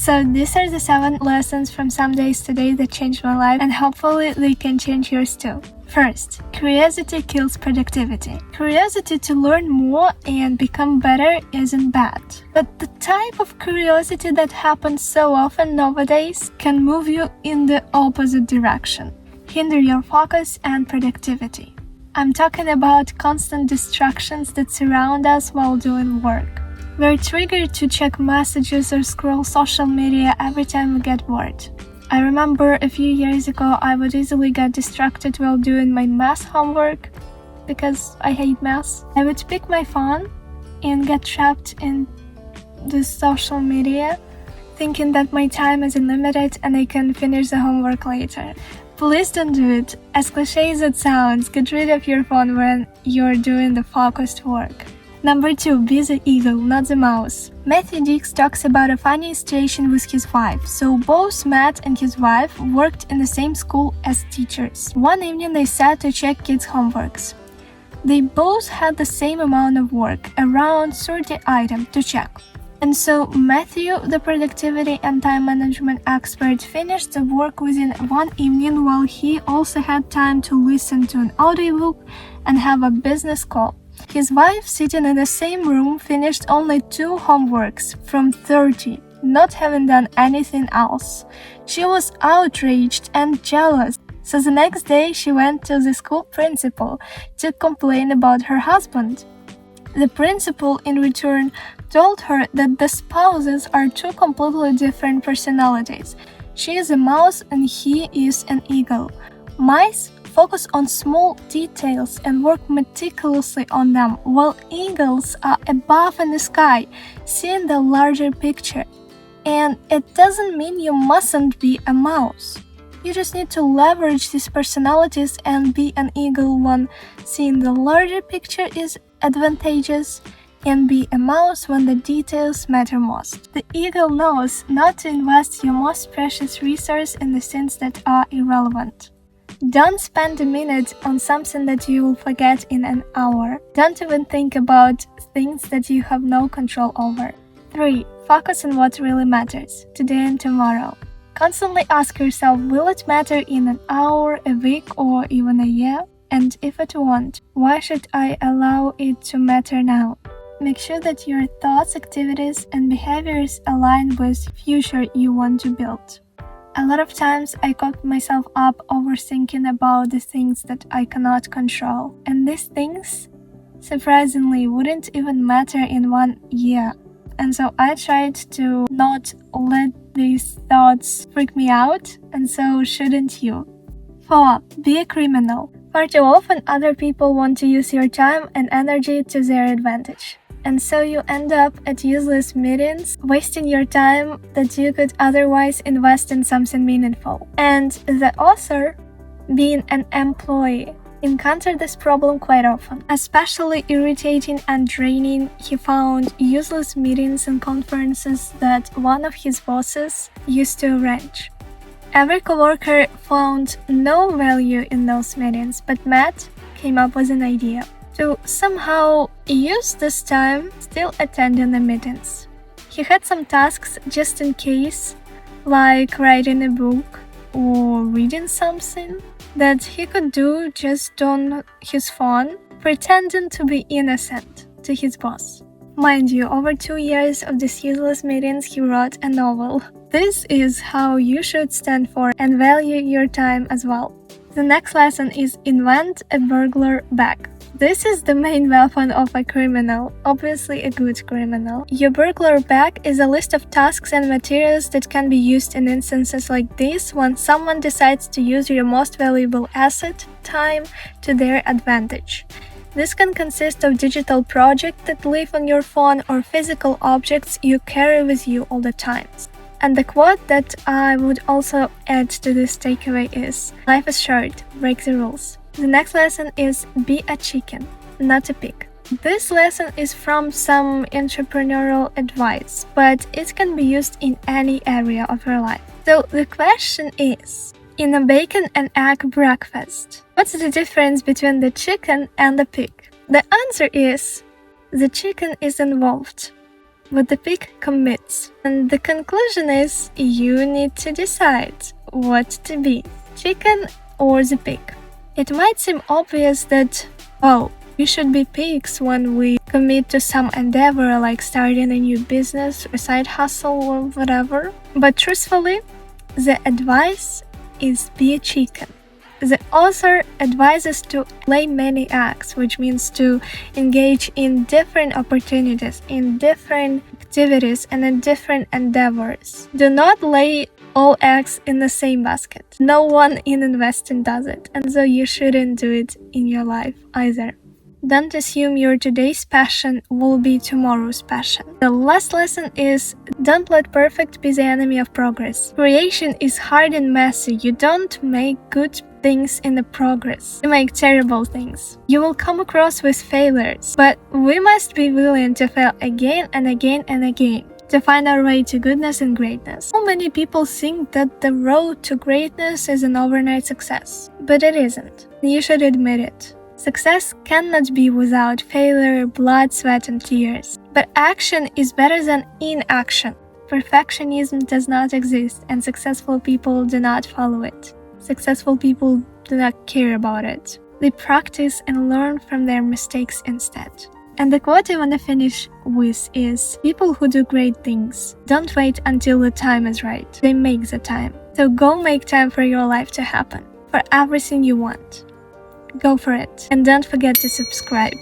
So these are the 7 lessons from some days today that changed my life, and hopefully they can change yours too. First, curiosity kills productivity. Curiosity to learn more and become better isn't bad. But the type of curiosity that happens so often nowadays can move you in the opposite direction, hinder your focus and productivity. I'm talking about constant distractions that surround us while doing work. We're triggered to check messages or scroll social media every time we get bored. I remember a few years ago I would easily get distracted while doing my math homework because I hate math. I would pick my phone and get trapped in the social media, thinking that my time is unlimited and I can finish the homework later. Please don't do it. As cliche as it sounds, get rid of your phone when you're doing the focused work. Number 2, be the eagle, not the mouse. Matthew Dix talks about a funny situation with his wife. So both Matt and his wife worked in the same school as teachers. One evening they sat to check kids' homeworks. They both had the same amount of work, around 30 items to check. And so Matthew, the productivity and time management expert, finished the work within one evening while he also had time to listen to an audiobook and have a business call. His wife, sitting in the same room, finished only 2 homeworks from 30, not having done anything else. She was outraged and jealous. So the next day she went to the school principal to complain about her husband. The principal, in return, told her that the spouses are 2 completely different personalities. She is a mouse and he is an eagle. Mice focus on small details and work meticulously on them, while eagles are above in the sky, seeing the larger picture. And it doesn't mean you mustn't be a mouse. You just need to leverage these personalities and be an eagle when seeing the larger picture is advantageous, and be a mouse when the details matter most. The eagle knows not to invest your most precious resource in the things that are irrelevant. Don't spend a minute on something that you will forget in an hour. Don't even think about things that you have no control over. 3. Focus on what really matters, today and tomorrow. Constantly ask yourself, will it matter in an hour, a week, or even a year? And if it won't, why should I allow it to matter now? Make sure that your thoughts, activities, and behaviors align with the future you want to build. A lot of times I caught myself up overthinking about the things that I cannot control. And these things, surprisingly, wouldn't even matter in 1 year. And so I tried to not let these thoughts freak me out, and so shouldn't you. 4. Be a criminal. Far too often other people want to use your time and energy to their advantage. And so you end up at useless meetings, wasting your time that you could otherwise invest in something meaningful. And the author, being an employee, encountered this problem quite often. Especially irritating and draining, he found useless meetings and conferences that one of his bosses used to arrange. Every coworker found no value in those meetings, but Matt came up with an idea to somehow use this time still attending the meetings. He had some tasks just in case, like writing a book or reading something, that he could do just on his phone, pretending to be innocent to his boss. Mind you, over 2 years of these useless meetings, he wrote a novel. This is how you should stand for and value your time as well. The next lesson is invent a burglar bag. This is the main weapon of a criminal, obviously a good criminal. Your burglar bag is a list of tasks and materials that can be used in instances like this when someone decides to use your most valuable asset, time, to their advantage. This can consist of digital projects that live on your phone or physical objects you carry with you all the time. And the quote that I would also add to this takeaway is, life is short, break the rules. The next lesson is be a chicken, not a pig. This lesson is from some entrepreneurial advice, but it can be used in any area of your life. So the question is, in a bacon and egg breakfast, what's the difference between the chicken and the pig? The answer is, the chicken is involved. but the pig commits. And the conclusion is you need to decide what to be, chicken or the pig. It might seem obvious that, we should be pigs when we commit to some endeavor like starting a new business or side hustle or whatever. But truthfully, the advice is be a chicken. The author advises to play many acts, which means to engage in different opportunities, in different activities, and in different endeavors. Do not lay all eggs in the same basket. No one in investing does it, and so you shouldn't do it in your life either. Don't assume your today's passion will be tomorrow's passion. The last lesson is don't let perfect be the enemy of progress. Creation is hard and messy. You don't make good things in the progress. You make terrible things. You will come across with failures, but we must be willing to fail again and again and again to find our way to goodness and greatness. So many people think that the road to greatness is an overnight success, but it isn't. You should admit it. Success cannot be without failure, blood, sweat, and tears. But action is better than inaction. Perfectionism does not exist, and successful people do not follow it. Successful people do not care about it. They practice and learn from their mistakes instead. And the quote I want to finish with is, people who do great things don't wait until the time is right. They make the time. So go make time for your life to happen, for everything you want. Go for it. And don't forget to subscribe.